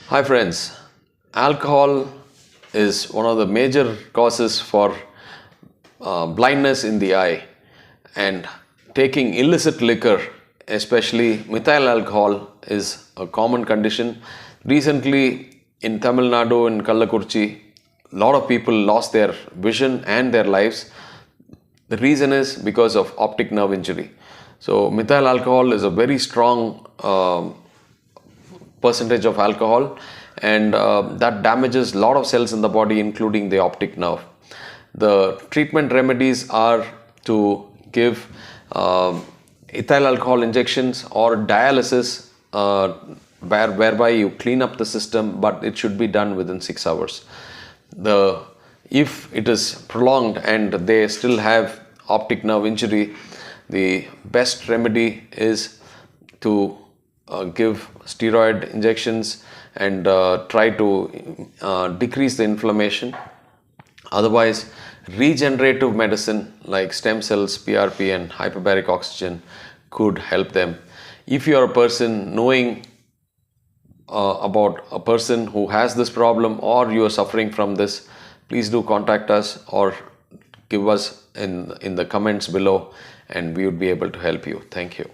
Hi friends, alcohol is one of the major causes for blindness in the eye, and taking illicit liquor, especially methyl alcohol, is a common condition. Recently in Tamil Nadu, in Kallakurchi, a lot of people lost their vision and their lives. The reason is because of optic nerve injury. So methyl alcohol is a very strong percentage of alcohol, and that damages a lot of cells in the body, including the optic nerve. The treatment remedies are to give ethyl alcohol injections or dialysis, whereby you clean up the system, but it should be done within 6 hours. If it is prolonged and they still have optic nerve injury, the best remedy is to give steroid injections and try to decrease the inflammation. Otherwise, regenerative medicine like stem cells, PRP and hyperbaric oxygen could help them. If you are a person knowing about a person who has this problem, or you are suffering from this, please do contact us or give us in the comments below, and we would be able to help you. Thank you.